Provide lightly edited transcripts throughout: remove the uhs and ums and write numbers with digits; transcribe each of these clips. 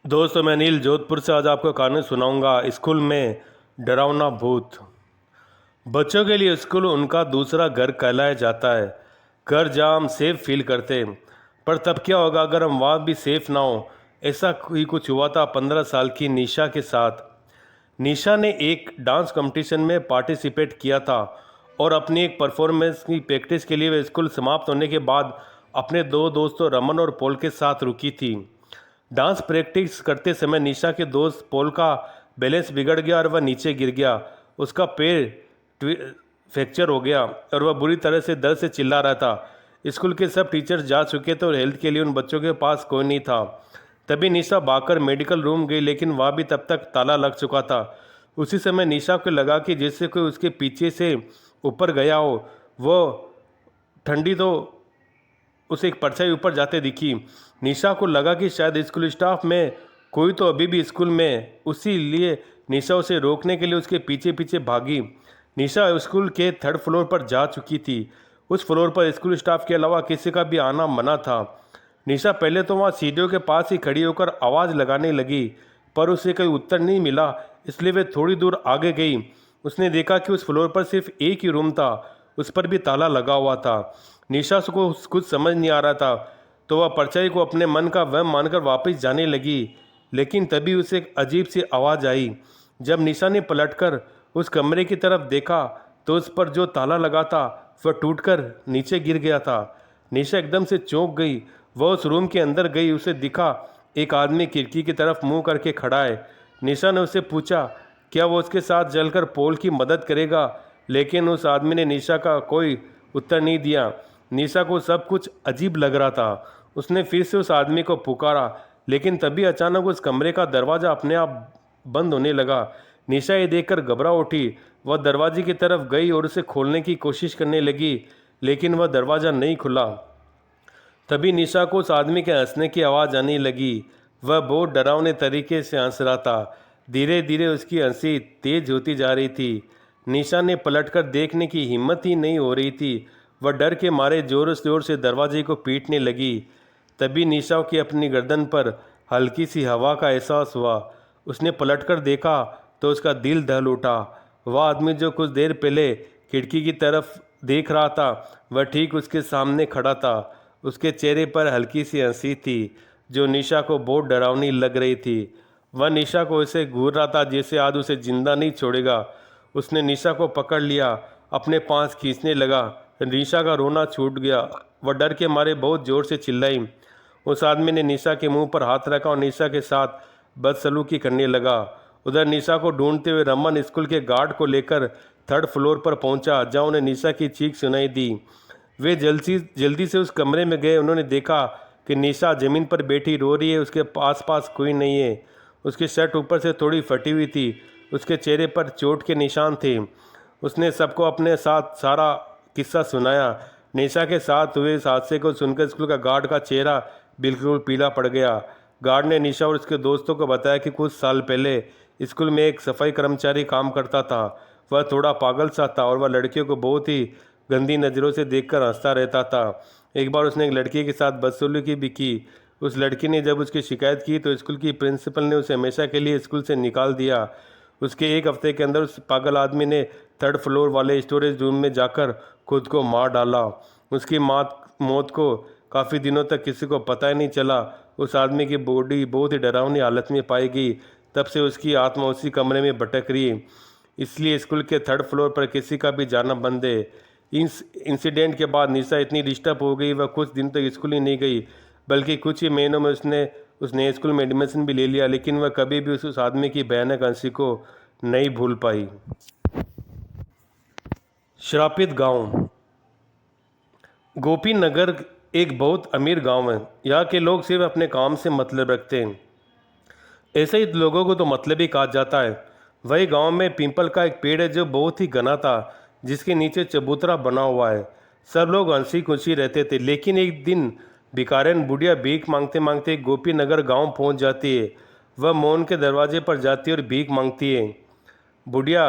दोस्तों, मैं नील जोधपुर से आज आपको कहानी सुनाऊंगा। स्कूल में डरावना भूत। बच्चों के लिए स्कूल उनका दूसरा घर कहलाया जाता है। घर जहाँ हम सेफ फील करते हैं। पर तब क्या होगा अगर हम वहाँ भी सेफ ना हो। ऐसा ही कुछ हुआ था 15 साल की निशा के साथ। निशा ने एक डांस कंपटीशन में पार्टिसिपेट किया था और अपनी एक परफॉर्मेंस की प्रैक्टिस के लिए वह स्कूल समाप्त होने के बाद अपने दो दोस्तों रमन और पॉल के साथ रुकी थी। डांस प्रैक्टिस करते समय निशा के दोस्त पॉल का बैलेंस बिगड़ गया और वह नीचे गिर गया। उसका पैर फ्रैक्चर हो गया और वह बुरी तरह से दर्द से चिल्ला रहा था। स्कूल के सब टीचर्स जा चुके थे और हेल्थ के लिए उन बच्चों के पास कोई नहीं था। तभी निशा भागकर मेडिकल रूम गई, लेकिन वहाँ भी तब तक ताला लग चुका था। उसी समय निशा को लगा कि जैसे कोई उसके पीछे से ऊपर गया हो। वो ठंडी तो उसे एक परछाई ऊपर जाते दिखी। निशा को लगा कि शायद स्कूल स्टाफ में कोई तो अभी भी स्कूल में, उसी लिए निशा उसे रोकने के लिए उसके पीछे पीछे भागी। निशा स्कूल के थर्ड फ्लोर पर जा चुकी थी। उस फ्लोर पर स्कूल स्टाफ के अलावा किसी का भी आना मना था। निशा पहले तो वहाँ सीढ़ियों के पास ही खड़ी होकर आवाज़ लगाने लगी, पर उसे कोई उत्तर नहीं मिला। इसलिए वे थोड़ी दूर आगे गई। उसने देखा कि उस फ्लोर पर सिर्फ एक ही रूम था, उस पर भी ताला लगा हुआ था। निशा को कुछ समझ नहीं आ रहा था, तो वह परछाई को अपने मन का वहम मानकर वापस जाने लगी। लेकिन तभी उसे एक अजीब सी आवाज़ आई। जब निशा ने पलटकर उस कमरे की तरफ देखा तो उस पर जो ताला लगा था वह टूटकर नीचे गिर गया था। निशा एकदम से चौंक गई। वह उस रूम के अंदर गई। उसे दिखा एक आदमी खिड़की की तरफ मुंह करके खड़ा है। निशा ने उससे पूछा क्या वो उसके साथ जलकर पोल की मदद करेगा, लेकिन उस आदमी ने निशा का कोई उत्तर नहीं दिया। निशा को सब कुछ अजीब लग रहा था। उसने फिर से उस आदमी को पुकारा, लेकिन तभी अचानक उस कमरे का दरवाज़ा अपने आप बंद होने लगा। निशा ये देखकर घबरा उठी। वह दरवाजे की तरफ गई और उसे खोलने की कोशिश करने लगी, लेकिन वह दरवाज़ा नहीं खुला। तभी निशा को उस आदमी के हंसने की आवाज़ आने लगी। वह बहुत डरावने तरीके से हंस रहा था। धीरे धीरे उसकी हंसी तेज होती जा रही थी। निशा ने पलटकर देखने की हिम्मत ही नहीं हो रही थी। वह डर के मारे जोर जोर से दरवाजे को पीटने लगी। तभी निशा की अपनी गर्दन पर हल्की सी हवा का एहसास हुआ। उसने पलटकर देखा तो उसका दिल दहल उठा। वह आदमी जो कुछ देर पहले खिड़की की तरफ देख रहा था, वह ठीक उसके सामने खड़ा था। उसके चेहरे पर हल्की सी हंसी थी जो निशा को बहुत डरावनी लग रही थी। वह निशा को ऐसे घूर रहा था जैसे आज उसे जिंदा नहीं छोड़ेगा। उसने निशा को पकड़ लिया, अपने पास खींचने लगा। निशा का रोना छूट गया। वह डर के मारे बहुत जोर से चिल्लाई। उस आदमी ने निशा के मुंह पर हाथ रखा और निशा के साथ बदसलूकी करने लगा। उधर निशा को ढूंढते हुए रमन स्कूल के गार्ड को लेकर थर्ड फ्लोर पर पहुंचा, जहां उन्हें निशा की चीख सुनाई दी। वे जल्दी से उस कमरे में गए। उन्होंने देखा कि निशा जमीन पर बैठी रो रही है। उसके पास पास कोई नहीं है। उसकी शर्ट ऊपर से थोड़ी फटी हुई थी। उसके चेहरे पर चोट के निशान थे। उसने सबको अपने साथ सारा किस्सा सुनाया। निशा के साथ हुए इस हादसे को सुनकर स्कूल का गार्ड का चेहरा बिल्कुल पीला पड़ गया। गार्ड ने निशा और उसके दोस्तों को बताया कि कुछ साल पहले स्कूल में एक सफाई कर्मचारी काम करता था। वह थोड़ा पागल सा था और वह लड़कियों को बहुत ही गंदी नज़रों से देखकर हंसता रहता था। एक बार उसने एक लड़की के साथ बदसलूकी भी की। उस लड़की ने जब उसकी शिकायत की तो स्कूल की प्रिंसिपल ने उसे हमेशा के लिए स्कूल से निकाल दिया। उसके एक हफ्ते के अंदर उस पागल आदमी ने थर्ड फ्लोर वाले स्टोरेज रूम में जाकर खुद को मार डाला। उसकी मौत को काफ़ी दिनों तक किसी को पता ही नहीं चला। उस आदमी की बॉडी बहुत ही डरावनी हालत में पाई गई। तब से उसकी आत्मा उसी कमरे में भटक रही है। इसलिए स्कूल के थर्ड फ्लोर पर किसी का भी जाना बंद है। इस इंसिडेंट के बाद निशा इतनी डिस्टर्ब हो गई, वह कुछ दिन तक स्कूल ही नहीं गई। बल्कि कुछ ही महीनों में उसने स्कूल में एडमिशन भी ले लिया, लेकिन वह कभी भी उस आदमी की भयानक हंसी को नहीं भूल पाई। श्रापित गांव। गोपी नगर एक बहुत अमीर गांव है। यहाँ के लोग सिर्फ अपने काम से मतलब रखते हैं। ऐसे ही लोगों को तो मतलबी कहा जाता है। वही गांव में पीपल का एक पेड़ है जो बहुत ही घना था, जिसके नीचे चबूतरा बना हुआ है। सब लोग हंसी खुशी रहते थे। लेकिन एक दिन भिखारन बुढ़िया भीख मांगते मांगते गोपी नगर गाँव पहुँच जाती है। वह मोहन के दरवाजे पर जाती है और भीख मांगती है। बुढ़िया,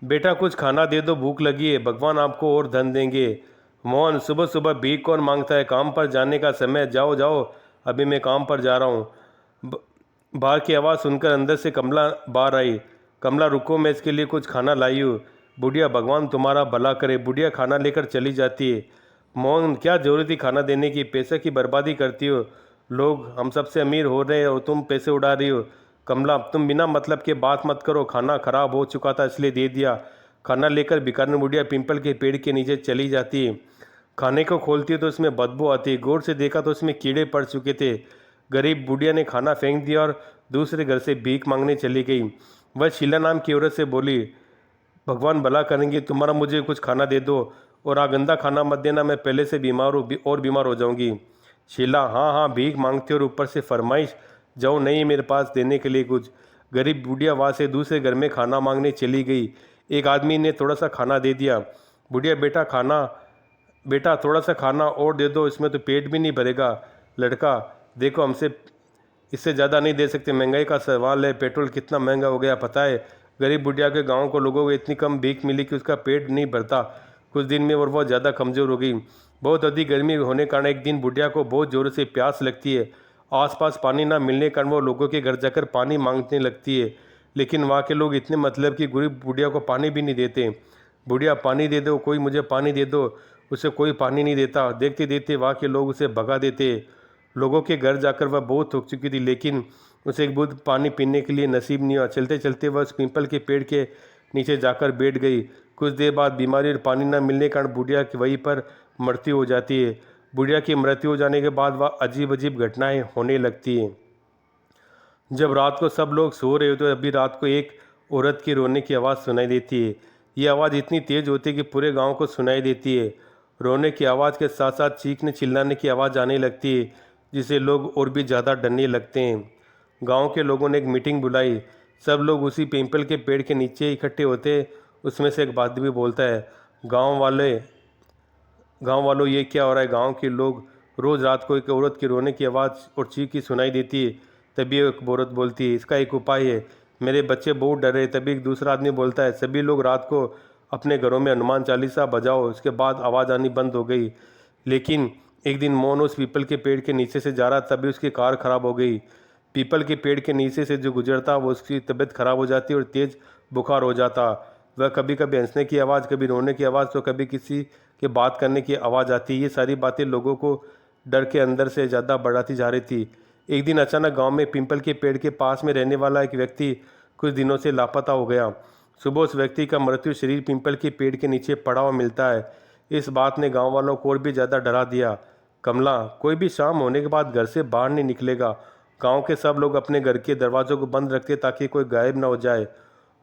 बेटा कुछ खाना दे दो, भूख लगी है, भगवान आपको और धन देंगे। मोहन, सुबह सुबह भीख कौन मांगता है, काम पर जाने का समय, जाओ जाओ, अभी मैं काम पर जा रहा हूँ। बाहर की आवाज़ सुनकर अंदर से कमला बाहर आई। कमला रुको, मैं इसके लिए कुछ खाना लाई हूँ। बुढ़िया भगवान तुम्हारा भला करे। बुढ़िया खाना लेकर चली जाती है। मोहन क्या जरूरत थी खाना देने की, पैसे की बर्बादी करती हो। लोग हम सबसे अमीर हो रहे हैं और तुम पैसे उड़ा रही हो। कमला तुम बिना मतलब के बात मत करो, खाना खराब हो चुका था इसलिए दे दिया। खाना लेकर भिखारिन बुढ़िया पिंपल के पेड़ के नीचे चली जाती है। खाने को खोलती है तो उसमें बदबू आती है। गौर से देखा तो उसमें कीड़े पड़ चुके थे। गरीब बुढ़िया ने खाना फेंक दिया और दूसरे घर से भीख मांगने चली गई। वह शीला नाम की औरत से बोली, भगवान भला करेंगे, तुम्हारा मुझे कुछ खाना दे दो और गंदा खाना मत देना, मैं पहले से बीमार हूँ और बीमार हो जाऊंगी। शीला हाँ हाँ भीख मांगती और ऊपर से फरमाइश, जाओ नहीं मेरे पास देने के लिए कुछ। गरीब बुढ़िया वहाँ से दूसरे घर में खाना मांगने चली गई। एक आदमी ने थोड़ा सा खाना दे दिया। बुढ़िया बेटा थोड़ा सा खाना और दे दो, इसमें तो पेट भी नहीं भरेगा। लड़का देखो हमसे इससे ज़्यादा नहीं दे सकते, महंगाई का सवाल है, पेट्रोल कितना महंगा हो गया पता है। गरीब बुढ़िया के गांव को लोगों को इतनी कम भीख मिली कि उसका पेट नहीं भरता कुछ दिन में, और वह ज़्यादा कमज़ोर हो गई। बहुत अधिक गर्मी होने के कारण एक दिन बुढ़िया को बहुत ज़ोर से प्यास लगती है। आसपास पानी ना मिलने के कारण वो लोगों के घर जाकर पानी मांगने लगती है, लेकिन वहाँ के लोग इतने मतलब कि गरीब बुढ़िया को पानी भी नहीं देते। बुढ़िया पानी दे दो, कोई मुझे पानी दे दो, उसे कोई पानी नहीं देता। देखते देखते वहाँ के लोग उसे भगा देते। लोगों के घर जाकर वह बहुत थक चुकी थी, लेकिन उसे एक बूंद पानी पीने के लिए नसीब नहीं हुआ। चलते चलते वह उस पीपल के पेड़ के नीचे जाकर बैठ गई। कुछ देर बाद बीमारी और पानी न मिलने के कारण बुढ़िया की वहीं पर मृत्यु हो जाती है। बुढ़िया की मृत्यु हो जाने के बाद वह अजीब अजीब घटनाएं होने लगती हैं। जब रात को सब लोग सो रहे हो तो अभी रात को एक औरत की रोने की आवाज़ सुनाई देती है। ये आवाज़ इतनी तेज होती है कि पूरे गांव को सुनाई देती है। रोने की आवाज़ के साथ साथ चीखने चिल्लाने की आवाज़ आने लगती है, जिसे लोग और भी ज़्यादा डरने लगते हैं। गांव के लोगों ने एक मीटिंग बुलाई। सब लोग उसी पीपल के पेड़ के नीचे इकट्ठे होते। उसमें से एक आदमी बोलता है, गांव वाले गांव वालों ये क्या हो रहा है। गांव के लोग रोज़ रात को एक औरत की रोने की आवाज़ और चीख की सुनाई देती है। तभी एक औरत बोलती है, इसका एक उपाय है, मेरे बच्चे बहुत डर रहे। तभी एक दूसरा आदमी बोलता है, सभी लोग रात को अपने घरों में हनुमान चालीसा बजाओ। उसके बाद आवाज़ आनी बंद हो गई। लेकिन एक दिन मोहन उस पीपल के पेड़ के नीचे से जा रहा, तभी उसकी कार खराब हो गई। पीपल के पेड़ के नीचे से जो गुजरता वो उसकी तबीयत खराब हो जाती और तेज बुखार हो जाता। वह कभी कभी हंसने की आवाज़, कभी रोने की आवाज़, तो कभी किसी के बात करने की आवाज़ आती। ये सारी बातें लोगों को डर के अंदर से ज़्यादा बढ़ाती जा रही थी। एक दिन अचानक गांव में पीपल के पेड़ के पास में रहने वाला एक व्यक्ति कुछ दिनों से लापता हो गया। सुबह उस व्यक्ति का मृत्यु शरीर पीपल के पेड़ के नीचे पड़ा हुआ मिलता है। इस बात ने गांव वालों को और भी ज़्यादा डरा दिया। कमला कोई भी शाम होने के बाद घर से बाहर नहीं निकलेगा। गांव के सब लोग अपने घर के दरवाजों को बंद रखते ताकि कोई गायब ना हो जाए।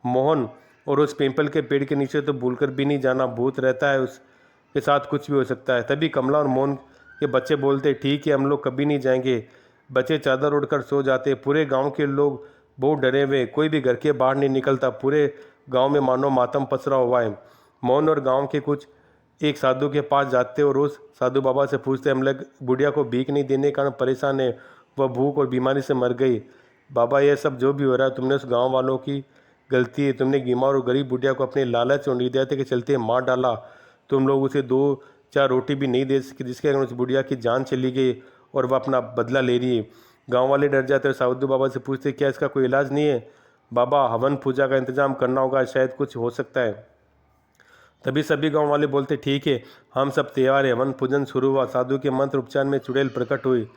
मोहन और उस पीपल के पेड़ के नीचे तो भूलकर भी नहीं जाना, भूत रहता है, उसके साथ कुछ भी हो सकता है। तभी कमला और मोहन के बच्चे बोलते, ठीक है हम लोग कभी नहीं जाएंगे। बच्चे चादर ओढ़कर सो जाते। पूरे गांव के लोग बहुत डरे हुए, कोई भी घर के बाहर नहीं निकलता। पूरे गांव में मानो मातम पसरा हुआ है। मोहन और गांव के कुछ एक साधु के पास जाते और उस साधु बाबा से पूछते, हम लोग बुढ़िया को भीख नहीं देने के कारण परेशान है, वह भूख और बीमारी से मर गई। बाबा यह सब जो भी हो रहा है तुमने उस गांव वालों की गलती है। तुमने बीमार और गरीब बुढ़िया को अपने लालच और निर्दयता के चलते मार डाला। तुम लोग उसे दो चार रोटी भी नहीं दे सके, जिसके कारण उस बुढ़िया की जान चली गई और वह अपना बदला ले रही है। गांव वाले डर जाते और साधु बाबा से पूछते, क्या इसका कोई इलाज नहीं है। बाबा हवन पूजा का इंतजाम करना होगा, शायद कुछ हो सकता है। तभी सभी गांव वाले बोलते, ठीक है हम सब तैयार है। हवन पूजन शुरू हुआ। साधु के मंत्र उपचार में चुड़ैल प्रकट हुई।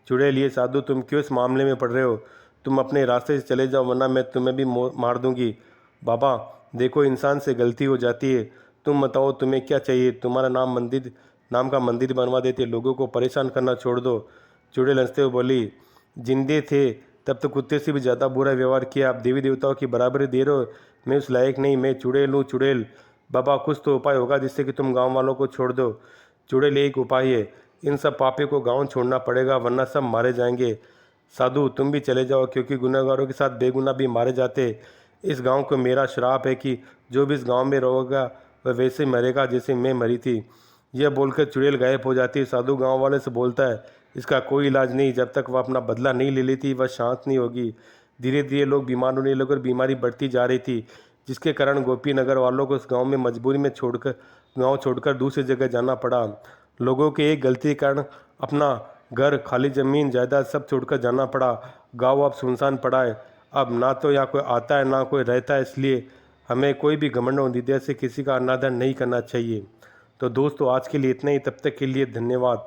चुड़ैल, ये साधु तुम क्यों इस मामले में पड़ रहे हो, तुम अपने रास्ते से चले जाओ वरना मैं तुम्हें भी मार दूंगी। बाबा देखो इंसान से गलती हो जाती है, तुम बताओ तुम्हें क्या चाहिए, तुम्हारा नाम का मंदिर बनवा देते, लोगों को परेशान करना छोड़ दो। चुड़ैल हंसते हुए बोली, जिंदे थे तब तो कुत्ते से भी ज़्यादा बुरा व्यवहार किया, आप देवी देवताओं की बराबरी दे रहे हो, मैं उस लायक नहीं, मैं चुड़ैल हूँ चुड़ैल। बाबा कुछ तो उपाय होगा जिससे कि तुम गांव वालों को छोड़ दो। चुड़ैल, एक उपाय है, इन सब पापी को गांव छोड़ना पड़ेगा वरना सब मारे जाएंगे। साधु तुम भी चले जाओ, क्योंकि गुनहगारों के साथ बेगुनाह भी मारे जाते। इस गांव को मेरा श्राप है कि जो भी इस गांव में रहेगा वह वैसे मरेगा जैसे मैं मरी थी। यह बोलकर चुड़ैल गायब हो जाती है। साधु गांव वाले से बोलता है, इसका कोई इलाज नहीं, जब तक वह अपना बदला नहीं ले लेती वह शांत नहीं होगी। धीरे धीरे लोग बीमार होने लगे और बीमारी बढ़ती जा रही थी, जिसके कारण गोपी नगर वालों को उस गांव में मजबूरी में गांव छोड़कर दूसरी जगह जाना पड़ा। लोगों के एक गलती के कारण अपना घर, खाली ज़मीन, जायदाद सब छोड़कर जाना पड़ा। गाँव अब सुनसान पड़ा है। अब ना तो यहाँ कोई आता है ना कोई रहता है, इसलिए हमें कोई भी घमंड और निंदा से किसी का अनादर नहीं करना चाहिए। तो दोस्तों आज के लिए इतना ही, तब तक के लिए धन्यवाद।